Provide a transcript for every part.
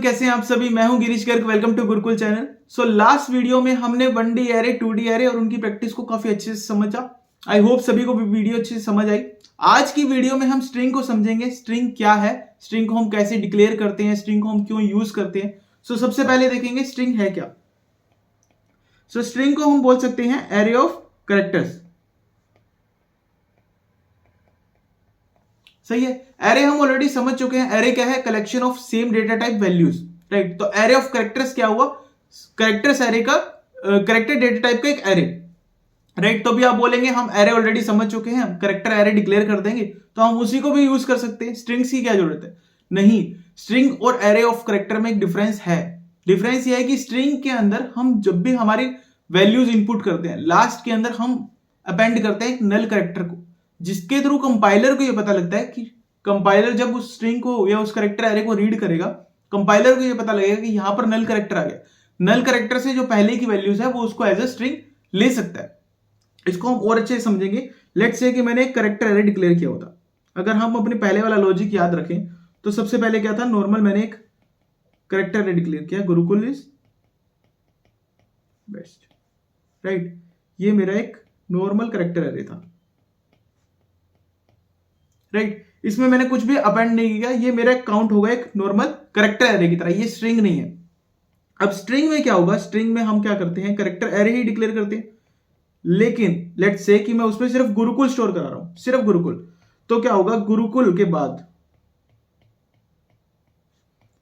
कैसे हैं आप सभी। मैं हूं Girish Garg, welcome to Gurukul channel. So last video में हमने 1D एरे 2D एरे और उनकी प्रैक्टिस को काफी अच्छे से समझा। आई होप सभी को वीडियो अच्छे से समझ आई। आज की वीडियो में हम स्ट्रिंग को समझेंगे। स्ट्रिंग क्या है, स्ट्रिंग को हम कैसे डिक्लेयर करते हैं, स्ट्रिंग को हम क्यों यूज करते हैं। सो सबसे पहले देखेंगे स्ट्रिंग है क्या। सो स्ट्रिंग को हम बोल सकते हैं एरे ऑफ कैरेक्टर्स। सही है। एरे हम ऑलरेडी समझ चुके हैं। एरे क्या है? Collection of same data type values, right. तो एरे ऑफ कैरेक्टर्स क्या हुआ? कैरेक्टर्स एरे का कैरेक्टर डेटा टाइप का एक एरे, राइट। तो भी आप बोलेंगे हम एरे ऑलरेडी समझ चुके हैं, हम कैरेक्टर एरे डिक्लेयर कर देंगे, तो हम उसी को भी यूज कर सकते हैं। स्ट्रिंग्स की क्या जरूरत है? नहीं, स्ट्रिंग और एरे ऑफ कैरेक्टर में एक डिफरेंस है। डिफरेंस ये है कि स्ट्रिंग के अंदर हम जब भी हमारी वैल्यूज इनपुट करते हैं, लास्ट के अंदर हम अपेंड करते हैं एक नल कैरेक्टर को, जिसके थ्रू कंपाइलर को ये पता लगता है कि कंपाइलर जब उस स्ट्रिंग को या उस कैरेक्टर एरे को रीड करेगा, कंपाइलर को ये पता लगेगा कि यहां पर नल कैरेक्टर आ गया। नल कैरेक्टर से जो पहले की वैल्यूज है वो उसको एज अ स्ट्रिंग ले सकता है। इसको हम और अच्छे से समझेंगे। लेट्स से कि मैंने एक कैरेक्टर एरे डिक्लेयर किया होता। अगर हम अपने पहले वाला लॉजिक याद रखें तो सबसे पहले क्या था, नॉर्मल मैंने एक कैरेक्टर एरे डिक्लेयर किया, गुरुकुल इज बेस्ट, राइट। ये मेरा एक नॉर्मल कैरेक्टर एरे था, राइट। इसमें मैंने कुछ भी अपेंड नहीं किया, ये मेरा काउंट होगा एक नॉर्मल कैरेक्टर एरे की तरह, ये स्ट्रिंग नहीं है। अब स्ट्रिंग में क्या होगा? स्ट्रिंग में हम क्या करते हैं, कैरेक्टर एरे ही डिक्लेयर करते हैं, लेकिन लेट्स से कि मैं उसमें सिर्फ गुरुकुल स्टोर करा रहा हूं, सिर्फ गुरुकुल। तो क्या होगा, गुरुकुल के बाद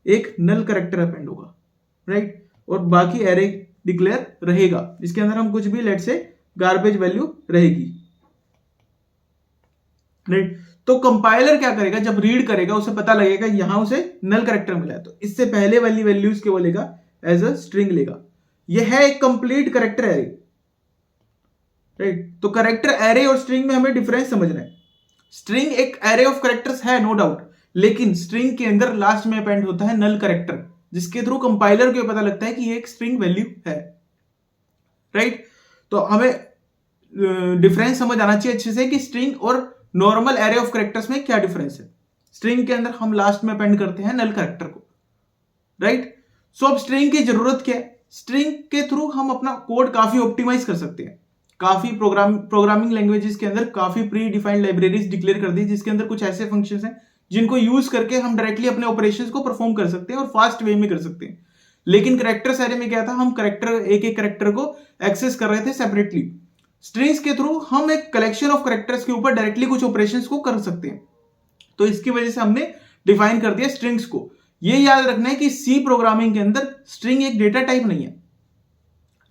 एक नल कैरेक्टर अपेंड होगा, राइट। और बाकी एरे डिक्लेयर रहेगा, इसके अंदर हम कुछ भी लेट्स से गार्बेज वैल्यू रहेगी, राइट। तो कंपाइलर क्या करेगा, जब रीड करेगा उसे पता लगेगा यहां उसे नल कैरेक्टर मिला है, तो इससे पहले वाली वैल्यूज के वो लेगा एज अ स्ट्रिंग लेगा। यह है एक कंप्लीट कैरेक्टर एरे, राइट। तो कैरेक्टर एरे और स्ट्रिंग में हमें डिफरेंस समझना है। स्ट्रिंग एक एरे ऑफ कैरेक्टर्स है, नो डाउट, लेकिन स्ट्रिंग के अंदर लास्ट में अपेंड होता है नल कैरेक्टर, जिसके थ्रू कंपाइलर को पता लगता है कि ये एक स्ट्रिंग वैल्यू है, राइट। तो हमें डिफरेंस समझ आना चाहिए अच्छे से कि स्ट्रिंग और नॉर्मल एरे ऑफ कैरेक्टर्स में क्या डिफरेंस है। स्ट्रिंग के अंदर हम लास्ट में अपेंड करते हैं नल कैरेक्टर को, राइट। सो अब स्ट्रिंग की जरूरत क्या है? स्ट्रिंग के थ्रू हम अपना कोड काफी ऑप्टिमाइज कर सकते हैं। काफी प्रोग्रामिंग लैंग्वेजेस के अंदर काफी प्री डिफाइंड लाइब्रेरीज डिक्लेयर कर दी, जिसके अंदर कुछ ऐसे फंक्शंस हैं जिनको यूज करके हम डायरेक्टली अपने ऑपरेशंस को परफॉर्म कर सकते हैं और फास्ट वे में कर सकते हैं। लेकिन कैरेक्टर्स एरे में क्या था, हम कैरेक्टर एक एक कैरेक्टर को एक्सेस कर रहे थे सेपरेटली। स्ट्रिंग्स के थ्रू हम एक कलेक्शन ऑफ कैरेक्टर्स के ऊपर डायरेक्टली कुछ ऑपरेशंस को कर सकते हैं। तो इसकी वजह से हमने डिफाइन कर दिया स्ट्रिंग्स को। ये याद रखना है कि सी प्रोग्रामिंग के अंदर स्ट्रिंग एक डेटा टाइप नहीं है,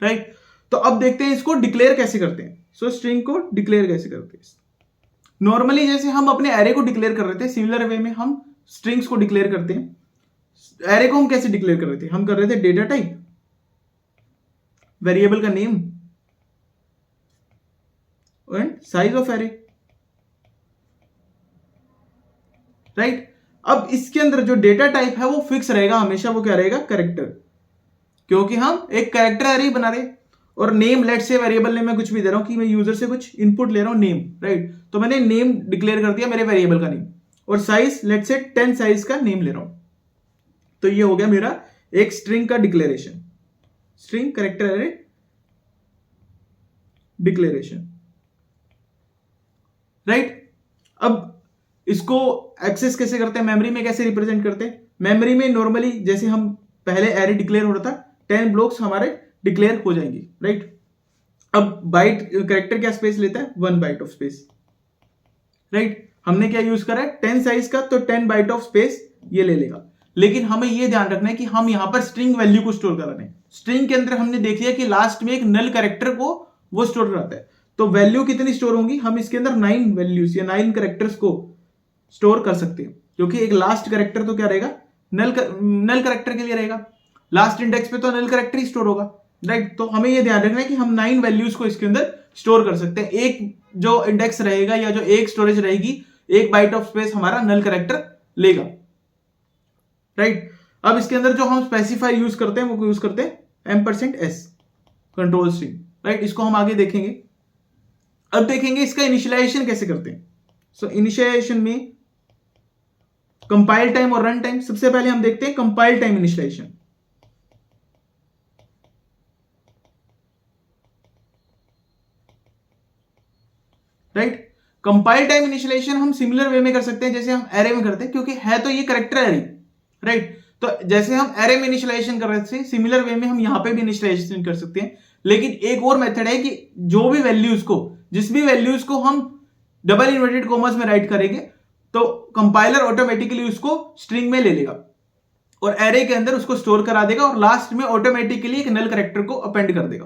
राइट। तो अब देखते हैं इसको डिक्लेयर कैसे करते हैं। सो स्ट्रिंग को डिक्लेयर कैसे करते हैं? नॉर्मली जैसे हम अपने एरे को डिक्लेयर कर रहे थे, सिमिलर वे में हम स्ट्रिंग्स को डिक्लेयर करते हैं। एरे को हम कैसे डिक्लेयर कर रहे थे? हम कर रहे थे डेटा टाइप, वेरिएबल का name and size of array, right. अब इसके अंदर जो डेटा टाइप है वो फिक्स रहेगा हमेशा, वो क्या रहेगा? कैरेक्टर, क्योंकि हम एक कैरेक्टर एरे बना रहे। और नेम, लेट से वेरिएबल नेम मैं कुछ भी दे रहा हूं कि मैं यूजर से कुछ इनपुट ले रहा हूं, नेम, राइट। तो मैंने नेम डिक्लेयर कर दिया मेरे वेरिएबल का नेम, और साइज लेट से 10 साइज का नेम ले रहा हूं। तो ये हो गया मेरा एक स्ट्रिंग का declaration, string character array declaration, right. अब इसको एक्सेस कैसे करते हैं, मेमोरी में कैसे रिप्रेजेंट करते हैं? मेमोरी में नॉर्मली जैसे हम पहले एरे डिक्लेयर हो रहा था, 10 ब्लॉक्स हमारे डिक्लेयर हो जाएंगे, राइट। अब बाइट कैरेक्टर क्या स्पेस लेता है? 1 बाइट ऑफ स्पेस, राइट। हमने क्या यूज करा है? 10 साइज का, तो 10 बाइट ऑफ स्पेस ये ले लेगा। लेकिन हमें यह ध्यान रखना है कि हम यहां पर स्ट्रिंग वैल्यू को स्टोर कर रहे हैं। स्ट्रिंग के अंदर हमने देख लिया कि लास्ट में एक नल कैरेक्टर को वो स्टोर कराता है। तो वैल्यू कितनी स्टोर होंगी? हम इसके अंदर 9 वैल्यूज या 9 कैरेक्टर्स को स्टोर कर सकते हैं, क्योंकि एक लास्ट कैरेक्टर तो क्या रहेगा? नल कैरेक्टर के लिए रहेगा। लास्ट इंडेक्स पे तो नल कैरेक्टर ही स्टोर होगा, राइट। तो हमें यह ध्यान रखना है कि हम 9 वैल्यूज को इसके अंदर स्टोर कर सकते हैं। एक जो इंडेक्स रहेगा या जो एक स्टोरेज रहेगी, 1 बाइट ऑफ स्पेस हमारा नल कैरेक्टर लेगा, राइट। अब इसके अंदर जो हम स्पेसिफाई यूज करते हैं वो यूज करते हैं %s कंट्रोल स्ट्रिंग, राइट। इसको हम आगे देखेंगे। अब देखेंगे इसका इनिशियलाइजेशन कैसे करते हैं। सो इनिशियलाइजेशन में कंपाइल टाइम और रन टाइम। सबसे पहले हम देखते हैं compile time initialisation. Right, compile time initialisation हम सिमिलर वे में कर सकते हैं जैसे हम एरे में करते हैं, क्योंकि है तो ये कैरेक्टर एरे। राइट, तो जैसे हम एरे में इनिशियलाइजेशन कर रहे थे, सिमिलर वे में हम यहां पे भी इनिशियलाइजेशन कर सकते हैं। लेकिन एक और मेथड है कि जो भी वैल्यूज को, जिस भी वैल्यूज को हम डबल इन्वर्टेड कॉमर्स में राइट करेंगे तो कंपाइलर ऑटोमेटिकली उसको स्ट्रिंग में ले लेगा और एरे के अंदर उसको स्टोर करा देगा और लास्ट में ऑटोमेटिकली एक नल कैरेक्टर को अपेंड कर देगा।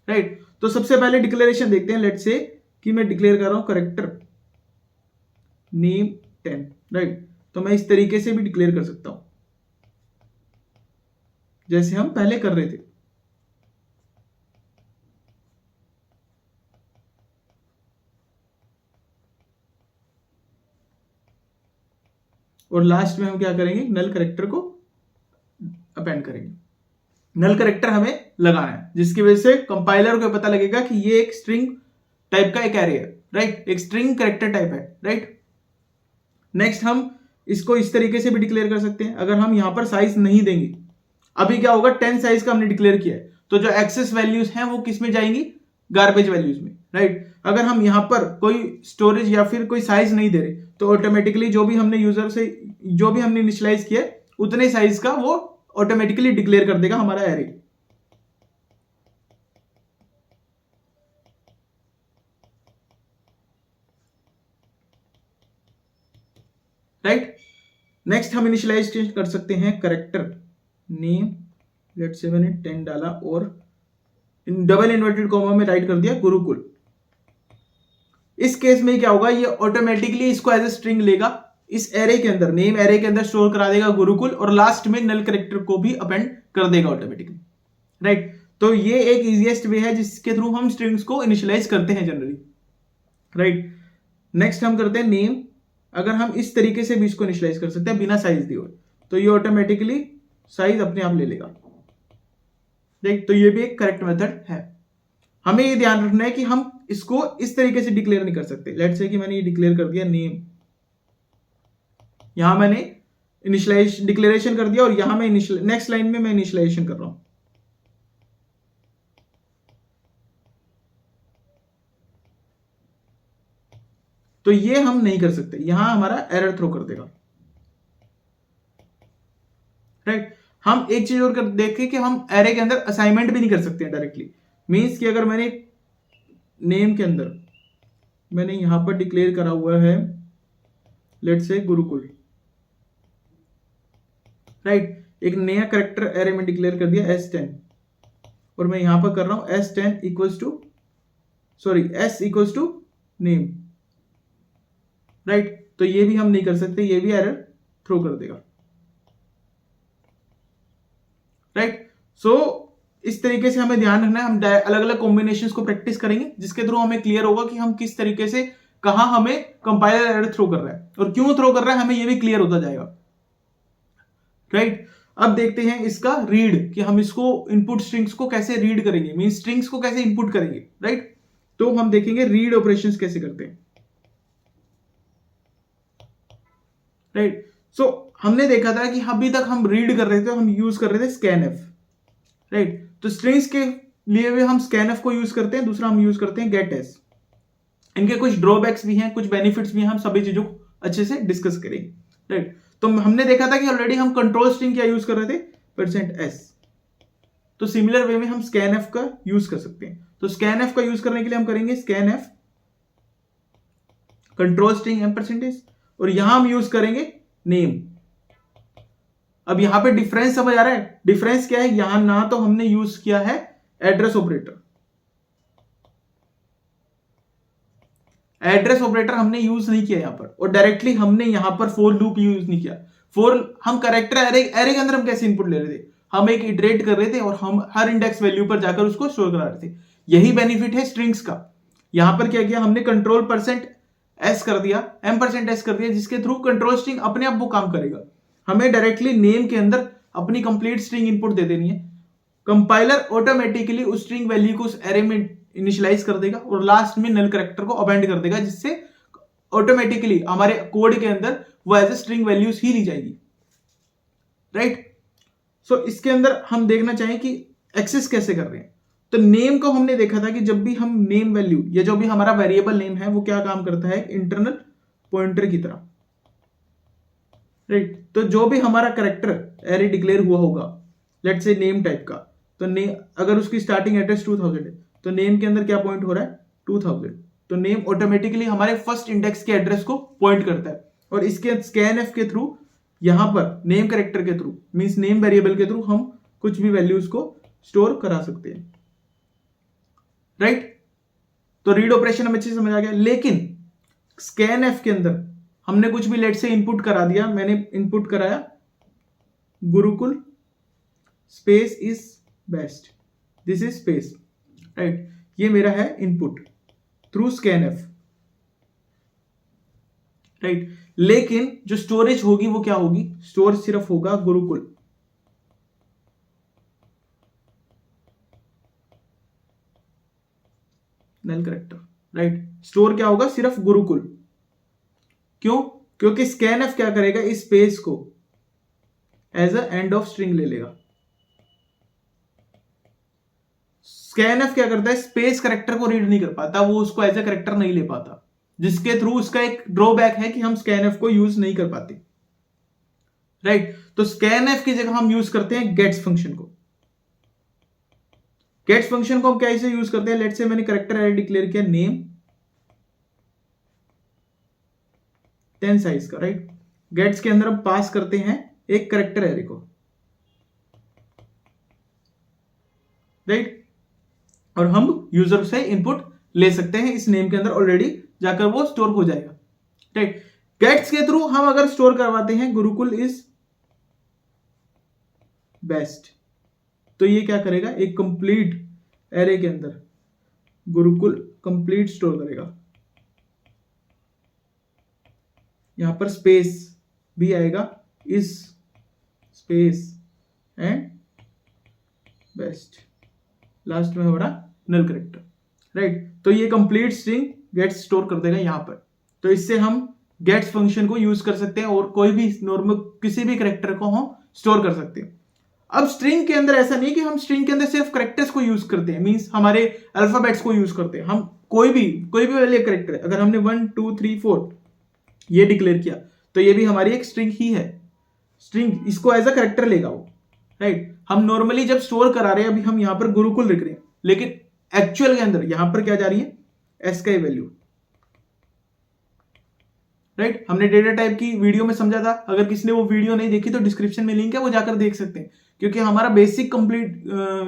राइट, तो सबसे पहले डिक्लेरेशन देखते हैं। लेट्स से कि मैं डिक्लेयर कर रहा हूं कैरेक्टर नेम 10। राइट, तो मैं इस तरीके से भी डिक्लेयर कर सकता हूं जैसे हम पहले कर रहे थे। और लास्ट में हम क्या करेंगे, नल कैरेक्टर को अपेंड करेंगे। नल कैरेक्टर हमें लगाना है जिसकी वजह से कंपाइलर को पता लगेगा कि ये एक स्ट्रिंग टाइप का एक एरे है। राइट, एक स्ट्रिंग कैरेक्टर टाइप है। राइट, नेक्स्ट हम इसको इस तरीके से भी डिक्लेयर कर सकते हैं। अगर हम यहां पर साइज नहीं देंगे, अभी क्या होगा, 10 साइज का हमने डिक्लेयर किया है, तो जो एक्सेस वैल्यूज हैं वो किस में जाएंगी, गार्बेज वैल्यूज में। राइट, अगर हम यहां पर कोई स्टोरेज या फिर कोई साइज नहीं दे रहे तो ऑटोमेटिकली जो भी हमने यूजर से जो भी हमने इनिशियलाइज किया उतने साइज का वो ऑटोमेटिकली डिक्लेयर कर देगा हमारा एरे। राइट, नेक्स्ट हम इनिशियलाइज कर सकते हैं कैरेक्टर नेम। लेट्स से मैंने 10 डाला और डबल इन्वर्टेड कॉमा में राइट कर दिया गुरुकुल। इस केस में क्या होगा, ये ऑटोमेटिकली इसको एज ए स्ट्रिंग लेगा, इस एरे के अंदर, नेम एरे के अंदर स्टोर करा देगा गुरुकुल और लास्ट में नल कैरेक्टर को भी अपेंड कर देगा ऑटोमेटिकली। राइट, तो ये एक इजीएस्ट वे है जिसके थ्रू हम स्ट्रिंग्स को इनिशियलाइज करते हैं जनरली। राइट, नेक्स्ट हम करते हैं नेम। अगर हम इस तरीके से भी इसको इनिशियलाइज कर सकते हैं बिना साइज दिए हुए, तो ये ऑटोमेटिकली साइज अपने आप ले लेगा। राइट, तो ये भी एक करेक्ट मेथड है। हमें ये ध्यान रखना है कि हम इसको इस तरीके से डिक्लेयर नहीं कर सकते। लेट्स से कि मैंने ये डिक्लेयर कर दिया नेम, यहां मैंने इनिशियलाइज डिक्लेरेशन कर दिया और यहां मैं नेक्स्ट लाइन में मैं इनिशियलाइजेशन कर रहा हूं। तो ये हम नहीं कर सकते, यहां हमारा एरर थ्रो कर देगा। राइट, हम एक चीज और देखें कि हम एरे के अंदर असाइनमेंट भी नहीं कर सकते हैं डायरेक्टली। मींस कि अगर मैंने नेम के अंदर मैंने यहां पर डिक्लेयर करा हुआ है लेट्स से गुरुकुल। राइट, एक नया कैरेक्टर एरे में डिक्लेयर कर दिया S10 और मैं यहां पर कर रहा हूं S10 equals to S equals to name. Right, तो ये भी हम नहीं कर सकते, ये भी एरर थ्रो कर देगा। राइट, सो इस तरीके से हमें ध्यान रखना है। हम अलग अलग कॉम्बिनेशंस को प्रैक्टिस करेंगे जिसके थ्रू हमें क्लियर होगा कि हम किस तरीके से, कहां हमें कंपाइलर एरर थ्रो कर रहा है और क्यों थ्रो कर रहा है, हमें ये भी क्लियर होता जाएगा। राइट, अब देखते हैं इसका रीड, कि हम इसको इनपुट स्ट्रिंग्स को कैसे रीड करेंगे, मीन स्ट्रिंग्स को कैसे इनपुट करेंगे। राइट, तो हम देखेंगे रीड ऑपरेशंस कैसे करते हैं। राइट, सो हमने देखा था कि अभी तक हम रीड कर रहे थे, हम यूज कर रहे थे scanf। राइट, तो स्ट्रिंग्स के लिए भी हम scanf को यूज करते हैं, दूसरा हम यूज करते हैं getS। इनके कुछ ड्रॉबैक्स भी हैं, कुछ बेनिफिट्स भी हैं, हम सभी चीजों को अच्छे से डिस्कस करेंगे। राइट, तो हमने देखा था कि ऑलरेडी हम कंट्रोल स्ट्रिंग क्या यूज कर रहे थे, %s। तो सिमिलर वे में हम scanf का यूज कर सकते हैं। तो scanf का यूज करने के लिए हम करेंगे scanf कंट्रोल स्ट्रिंग %, और यहां हम यूज करेंगे नेम। अब यहां पे डिफरेंस समझ आ रहा है, डिफरेंस क्या है, यहां ना तो हमने यूज किया है एड्रेस ऑपरेटर, एड्रेस ऑपरेटर हमने यूज नहीं किया यहां पर, और डायरेक्टली हमने यहां पर फॉर लूप यूज नहीं किया। फॉर हम कैरेक्टर एरे के अंदर हम कैसे इनपुट ले रहे थे, हम एक इटरेट कर रहे थे और हम हर इंडेक्स वैल्यू पर जाकर उसको स्टोर करा रहे थे। यही बेनिफिट है स्ट्रिंग्स का। यहां पर क्या किया हमने, कंट्रोल %s कर दिया, %s कर दिया, जिसके थ्रू कंट्रोल स्ट्रिंग अपने आप वो काम करेगा। हमें डायरेक्टली नेम के अंदर अपनी कंप्लीट स्ट्रिंग इनपुट दे देनी है, कंपाइलर ऑटोमेटिकली उस स्ट्रिंग वैल्यू को उस एरे में इनिशियलाइज कर देगा और लास्ट में नल कैरेक्टर को अपेंड कर देगा, जिससे ऑटोमेटिकली हमारे कोड के अंदर वो एज ए स्ट्रिंग वैल्यूज ही ली जाएगी, राइट। सो इसके अंदर हम देखना चाहें कि एक्सेस कैसे कर रहे हैं। तो नेम को हमने देखा था कि जब भी हम नेम वैल्यू या जो भी हमारा वेरिएबल नेम है वो क्या काम करता है, इंटरनल पॉइंटर की तरह, राइट। तो जो भी हमारा कैरेक्टर एरे डिक्लेयर हुआ होगा, लेट्स से नेम टाइप का, तो अगर उसकी स्टार्टिंग एड्रेस 2000 है तो नेम के अंदर क्या पॉइंट हो रहा है, 2000। तो नेम ऑटोमेटिकली हमारे फर्स्ट इंडेक्स के एड्रेस को पॉइंट करता है, और इसके स्कैनएफ के थ्रू यहां पर नेम कैरेक्टर के थ्रू मींस नेम वेरिएबल के थ्रू हम कुछ भी वैल्यूज को स्टोर करा सकते हैं, राइट। तो रीड ऑपरेशन हमें अच्छे से समझ आ गया। लेकिन स्कैनएफ के अंदर हमने कुछ भी लेट से इनपुट करा दिया, मैंने इनपुट कराया Gurukul space is best, this is space, right. ये मेरा है इनपुट थ्रू स्कैनएफ, राइट। लेकिन जो स्टोरेज होगी वो क्या होगी, स्टोर सिर्फ होगा Gurukul, null character, right. Store क्या होगा, सिर्फ गुरुकुल। क्यों, क्योंकि स्कैनएफ क्या करेगा, इस स्पेस को as a end of string ले लेगा। स्कैनएफ क्या करता है, स्पेस करेक्टर को रीड नहीं कर पाता, वो उसको एज अ करेक्टर नहीं ले पाता, जिसके थ्रू उसका एक ड्रॉबैक है कि हम स्कैनएफ को यूज नहीं कर पाते, राइट। तो स्कैनएफ की जगह हम यूज करते हैं गेट्स फंक्शन को। गेट्स फंक्शन को हम कैसे यूज करते हैं, लेट्स से मैंने करेक्टर एरे डिक्लेयर किया नेम 10 साइज का, राइट। गेट्स के अंदर हम पास करते हैं एक करेक्टर एरे को, राइट। और हम यूजर से इनपुट ले सकते हैं इस नेम के अंदर, ऑलरेडी जाकर वो स्टोर हो जाएगा, राइट। गेट्स के थ्रू हम अगर स्टोर करवाते हैं गुरुकुल इज बेस्ट, तो ये क्या करेगा, एक कंप्लीट एरे के अंदर गुरुकुल कंप्लीट स्टोर करेगा। यहां पर स्पेस भी आएगा, इस स्पेस एंड बेस्ट, लास्ट में हमारा नल करेक्टर, राइट। तो ये कंप्लीट स्ट्रिंग गेट्स स्टोर कर देगा यहां पर। तो इससे हम गेट्स फंक्शन को यूज कर सकते हैं और कोई भी नॉर्मल किसी भी करेक्टर को हम स्टोर कर सकते हैं। अब स्ट्रिंग के अंदर ऐसा नहीं कि हम स्ट्रिंग के अंदर सिर्फ करेक्टर्स को यूज करते हैं, मींस हमारे अल्फाबेट्स को यूज करते हैं। हम कोई भी वाले करेक्टर, अगर हमने 1 2 3 4 ये डिक्लेयर किया तो ये भी हमारी एक स्ट्रिंग ही है, स्ट्रिंग इसको एज अ करेक्टर लेगा वो, राइट। हम नॉर्मली जब स्टोर करा रहे हैं, अभी हम यहां पर गुरुकुल लिख रहे हैं, लेकिन एक्चुअल के अंदर यहां पर क्या जा रही है, एस का वैल्यू, राइट। हमने डेटा टाइप की वीडियो में समझा था, अगर किसी ने वो वीडियो नहीं देखी तो डिस्क्रिप्शन में लिंक है, वो जाकर देख सकते हैं, क्योंकि हमारा बेसिक कंप्लीट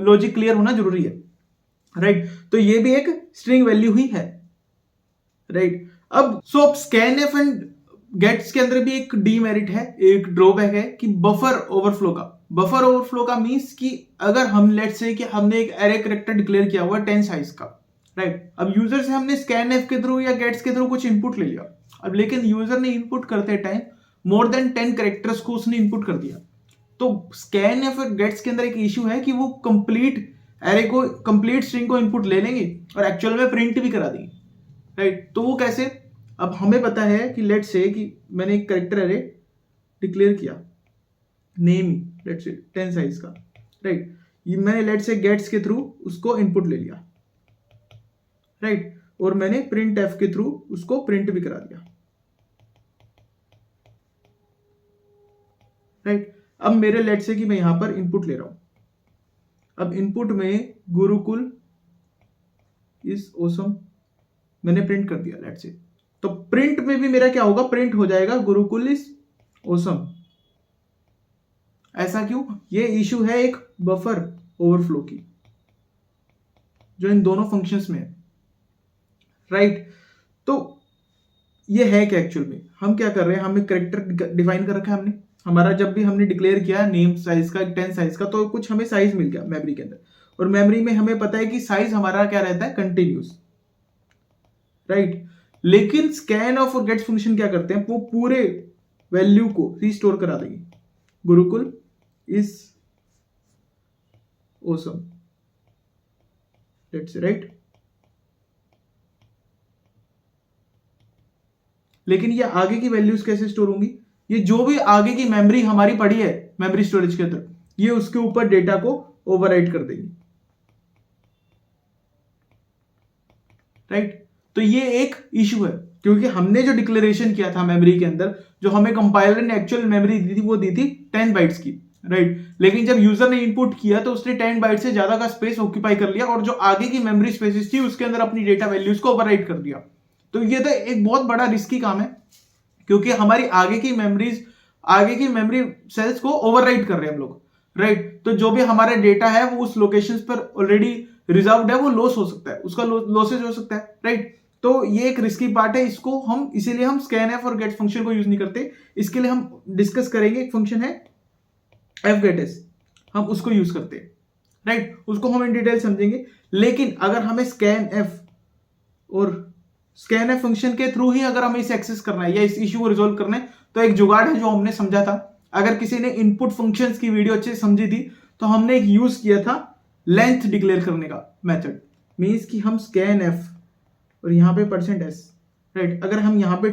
लॉजिक क्लियर होना जरूरी है, राइट। तो ये भी एक स्ट्रिंग वैल्यू ही है, राइट। अब स्कैनएफ एंड गेट्स के अंदर भी एक डीमेरिट है, एक ड्रॉबैक है कि बफर ओवरफ्लो का मींस कि अगर हम लेट्स से कि हमने एक एरे कैरेक्टर डिक्लेयर किया हुआ 10 साइज का, राइट। अब यूजर से हमने स्कैनएफ के थ्रू या गेट्स के थ्रू कुछ इनपुट ले लिया, अब लेकिन यूजर ने इनपुट करते टाइम मोर देन 10 कैरेक्टर्स को उसने इनपुट कर दिया, तो स्कैनएफ और गेट्स के अंदर एक इश्यू है कि वो कंप्लीट एरे को, कंप्लीट स्ट्रिंग को इनपुट ले लेंगे और एक्चुअल में प्रिंट भी करा देंगे, राइट। तो वो कैसे, अब हमें पता है कि लेट्स से कि मैंने एक कैरेक्टर एरे डिक्लेयर किया नेम लेट्स से 10 साइज का, राइट। ये मैंने लेट्स से गेट्स के थ्रू उसको इनपुट ले लिया, राइट, और मैंने प्रिंट एफ के थ्रू उसको प्रिंट भी करा दिया, राइट। अब मेरे लेट्स से कि मैं यहां पर इनपुट ले रहा हूं, अब इनपुट में गुरुकुल इज ऑसम मैंने प्रिंट कर दिया लेट्स से, तो प्रिंट में भी मेरा क्या होगा, प्रिंट हो जाएगा गुरुकुल इज ऑसम। ऐसा क्यों, ये इशू है एक बफर ओवरफ्लो की जो इन दोनों फंक्शंस में है, राइट। तो ये है क्या, एक्चुअल में हम क्या कर रहे हैं, हमें कैरेक्टर डिफाइन कर रखा है हमने, हमारा जब भी हमने डिक्लेयर किया नेम साइज का 10 साइज का, तो कुछ हमें साइज मिल गया मेमोरी के अंदर, और मेमोरी में हमें पता है कि साइज हमारा क्या रहता है, कंटिन्यूस, राइट। लेकिन स्कैन ऑफ और गेट्स फंक्शन क्या करते हैं, वो पूरे वैल्यू को रिस्टोर करा देंगे, Gurukul is awesome let's say, right. लेकिन ये आगे की वैल्यूज कैसे स्टोर होंगी, ये जो भी आगे की मेमोरी हमारी पड़ी है मेमोरी स्टोरेज के अंदर, ये उसके ऊपर डेटा को ओवरराइट कर देगी, राइट। तो ये एक इशू है, क्योंकि हमने जो डिक्लेरेशन किया था मेमोरी के अंदर, जो हमें कंपाइलर ने एक्चुअल मेमोरी दी थी वो दी थी 10 बाइट्स की, राइट। लेकिन जब यूजर ने इनपुट किया तो उसने 10 बाइट से ज्यादा का स्पेस ऑक्यूपाई कर लिया और जो आगे की मेमोरी स्पेसेस थी उसके अंदर अपनी डेटा वैल्यूज को ओवरराइट कर दिया। तो ये तो एक बहुत बड़ा रिस्की काम है, क्योंकि हमारी आगे की मेमोरी सेल्स को ओवरराइट कर रहे हैं हम लोग, राइट। तो जो भी हमारा डेटा है वो उस लोकेशन पर ऑलरेडी रिजर्व्ड है, वो लॉस हो सकता है, उसका लॉसेज हो सकता है, राइट। तो ये एक रिस्की पार्ट है, इसको हम इसीलिए हम scanf और get फंक्शन को यूज नहीं करते। इसके लिए हम डिस्कस करेंगे, एक फंक्शन है fgetS, हम उसको यूज करते हैं, राइट। उसको हम इन डिटेल समझेंगे। लेकिन अगर हमें scanf फंक्शन के थ्रू ही अगर हमें इसे एक्सेस करना है या इस इश्यू को रिजोल्व करना है, तो एक जुगाड़ है जो हमने समझा था। अगर किसी ने इनपुट फंक्शंस की वीडियो अच्छे से समझी थी तो हमने एक यूज किया था लेंथ डिक्लेयर करने का मेथड। मींस कि हम scanf और यहाँ पे %s, राइट। अगर हम यहाँ पे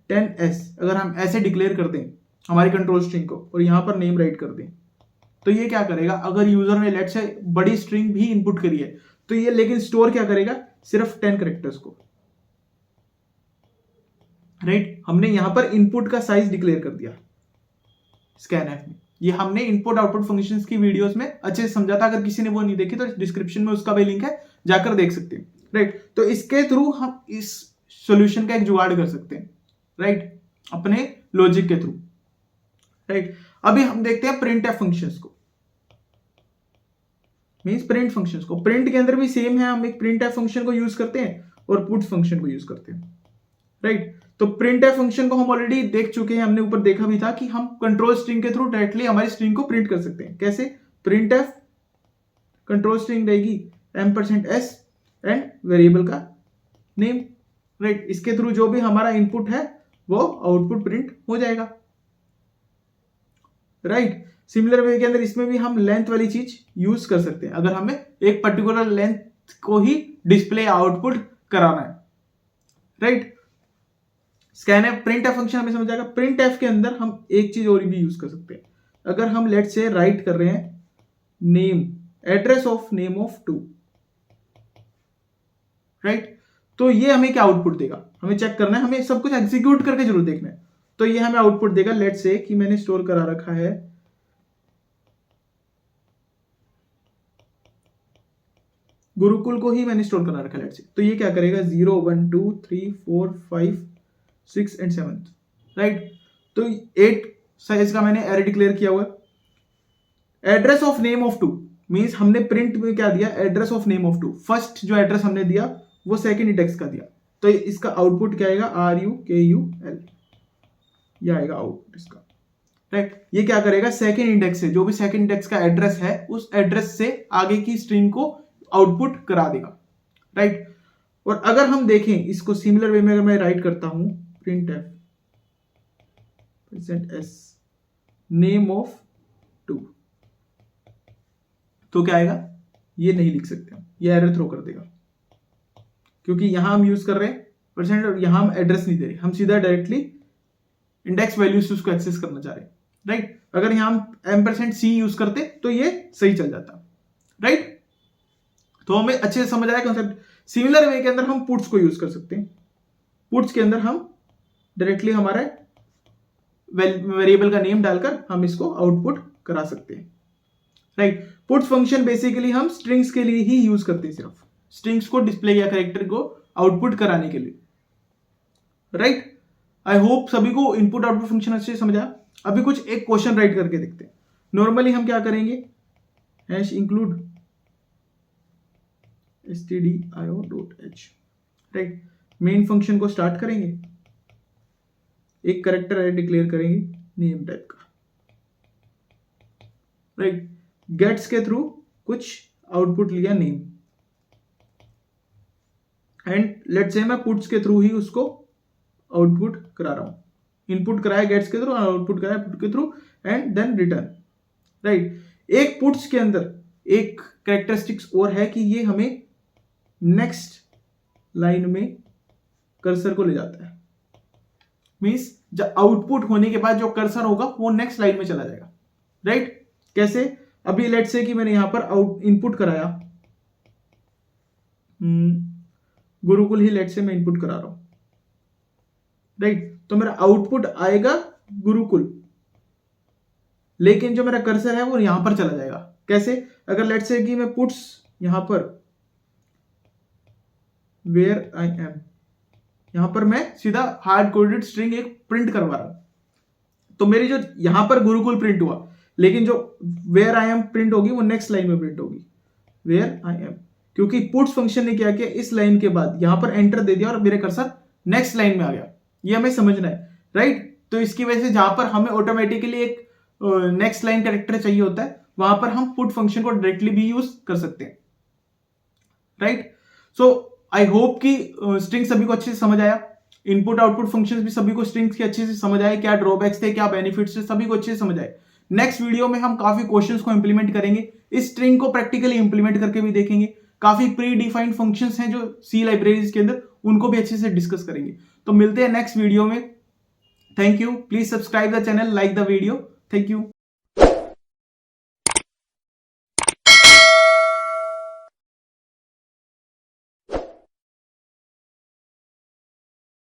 10s अगर हम ऐसे डिक्लेयर कर दें हमारी कंट्रोल स्ट्रिंग को और यहाँ पर नेम राइट कर दें, तो ये क्या करेगा, अगर यूजर ने लेट्स से बड़ी स्ट्रिंग भी इनपुट करी है तो ये लेकिन स्टोर क्या करेगा, सिर्फ 10 कैरेक्टर्स को, राइट। हमने यहां पर इनपुट का साइज डिक्लेयर कर दिया scanf में। ये हमने इनपुट आउटपुट फंक्शंस की वीडियोस में अच्छे से समझा था, अगर किसी ने वो नहीं देखी तो डिस्क्रिप्शन में उसका भी लिंक है, जाकर देख सकते हैं, राइट। तो इसके थ्रू हम इस सॉल्यूशन का एक जुगाड़ कर सकते हैं, राइट, अपने लॉजिक के थ्रू, राइट। अभी हम देखते हैं printf फंक्शंस को, मींस प्रिंट फंक्शंस को। प्रिंट के अंदर भी सेम है, हम एक printf फंक्शन को यूज करते हैं और पुट फंक्शन को यूज करते हैं, राइट। तो printf फंक्शन को हम ऑलरेडी देख चुके हैं, हमने ऊपर देखा भी था कि हम कंट्रोल स्ट्रिंग के थ्रू डायरेक्टली हमारी स्ट्रिंग को प्रिंट कर सकते हैं। कैसे, printf कंट्रोल स्ट्रिंग रहेगी $s एंड वेरिएबल का नेम, राइट। इसके थ्रू जो भी हमारा इनपुट है वो आउटपुट प्रिंट हो जाएगा, राइट। सिमिलर वे के अंदर इसमें भी हम लेंथ वाली चीज यूज कर सकते हैं, अगर हमें एक पर्टिकुलर लेंथ को ही डिस्प्ले आउटपुट कराना है, राइट। scanf printf फंक्शन हमें समझ आएगा। printf के अंदर हम एक चीज और भी यूज कर सकते हैं। अगर हम लेट्स से राइट कर रहे हैं name, address of name of 2, right, तो ये हमें क्या आउटपुट देगा, हमें चेक करना है, हमें सब कुछ एग्जीक्यूट करके जरूर देखना है। तो ये हमें आउटपुट देगा, लेट्स से कि मैंने स्टोर करा रखा है गुरुकुल को ही मैंने स्टोर करा रखा है, लेट्स से। तो ये क्या करेगा, 0 1 2 3 4 5 6 एंड 7, राइट। तो 8 साइज का मैंने एरे डिक्लेयर किया हुआ है। Address of name of 2 means हमने प्रिंट में क्या दिया, address of name of 2। First जो एड्रेस हमने दिया वो सेकंड इंडेक्स का दिया, तो इसका आउटपुट क्या आएगा, RUKUL, ये आएगा आउटपुट इसका, राइट। ये क्या करेगा, सेकंड इंडेक्स से जो भी सेकंड इंडेक्स का एड्रेस है उस एड्रेस से आगे की स्ट्रिंग को आउटपुट करा देगा, राइट। और अगर हम देखें इसको सिमिलर वे में, अगर मैं राइट करता हूं printf %s नेम ऑफ 2, तो क्या आएगा, ये नहीं लिख सकते हम, ये एरर थ्रो कर देगा, क्योंकि यहां हम यूज कर रहे हैं परसेंट और यहां हम एड्रेस नहीं दे रहे, हम सीधा डायरेक्टली इंडेक्स वैल्यू से उसको एक्सेस करना चाह रहे हैं, राइट। अगर यहां हम %c यूज करते तो ये सही चल जाता, राइट। तो हमें अच्छे से समझ आया कॉन्सेप्ट। सिमिलर वे के अंदर हम पुट्स को यूज कर सकते हैं। पुट्स के अंदर हम डायरेक्टली हमारा वेरिएबल का नेम डालकर हम इसको आउटपुट करा सकते हैं, राइट। पुट फंक्शन बेसिकली हम स्ट्रिंग्स के लिए ही यूज करते हैं, सिर्फ स्ट्रिंग्स को डिस्प्ले या कैरेक्टर को आउटपुट कराने के लिए, राइट। आई होप सभी को इनपुट आउटपुट फंक्शन अच्छे से समझा। अभी कुछ एक क्वेश्चन राइट करके देखते हैं। नॉर्मली हम क्या करेंगे, #include stdio.h, right. Main function को स्टार्ट करेंगे, एक कैरेक्टर एरे डिक्लेयर करेंगे नेम टाइप का, राइट। गेट्स के थ्रू कुछ आउटपुट लिया नेम, एंड लेट्स से मैं पुट्स के थ्रू ही उसको आउटपुट करा रहा हूं। इनपुट कराया गेट्स के थ्रू, आउटपुट कराया पुट के through, and then return, right. एक पुट्स के अंदर एक कैरेक्टरिस्टिक्स और है कि ये हमें नेक्स्ट लाइन में कर्सर को ले जाता है। मींस जब आउटपुट होने के बाद जो कर्सर होगा वो नेक्स्ट लाइन में चला जाएगा, राइट। कैसे? अभी लेट्स से कि मैंने यहां पर इनपुट कराया, गुरुकुल ही लेट्स से मैं इनपुट करा रहा हूं, राइट। तो मेरा आउटपुट आएगा गुरुकुल, लेकिन जो मेरा कर्सर है वो यहां पर चला जाएगा। कैसे? अगर लेट्स से कि मैं पुट्स यहां पर वेयर आई एम, यहां पर मैं सीधा हार्ड कोडेड स्ट्रिंग एक प्रिंट करवा रहा हूं, तो मेरी जो यहां पर गुरुकुल प्रिंट हुआ, लेकिन जो वेयर आई एम प्रिंट होगी वो नेक्स्ट लाइन में प्रिंट होगी, वेयर आई एम, क्योंकि पुट्स फंक्शन ने क्या किया, इस लाइन के बाद यहां पर एंटर दे दिया और मेरे कर्सर नेक्स्ट लाइन में आ गया। ये हमें समझना है, राइट। तो इसकी वजह से जहां पर हमें ऑटोमेटिकली एक नेक्स्ट लाइन कैरेक्टर चाहिए होता है, वहां पर हम पुट फंक्शन को डायरेक्टली भी यूज कर सकते हैं, राइट। सो आई होप कि स्ट्रिंग सभी को अच्छे से समझ आया, इनपुट आउटपुट फंक्शंस भी सभी को स्ट्रिंग्स के अच्छे से समझ आए, क्या ड्रॉबैक्स थे, क्या बेनिफिट्स थे, सभी को अच्छे से समझ आए। नेक्स्ट वीडियो में हम काफी क्वेश्चंस को इंप्लीमेंट करेंगे, इस स्ट्रिंग को प्रैक्टिकली इंप्लीमेंट करके भी देखेंगे। काफी प्री डिफाइंड फंक्शंस हैं जो सी लाइब्रेरीज के अंदर, उनको भी अच्छे से डिस्कस करेंगे। तो मिलते हैं नेक्स्ट वीडियो में। Thank you. Please subscribe the channel, like the video. Thank you.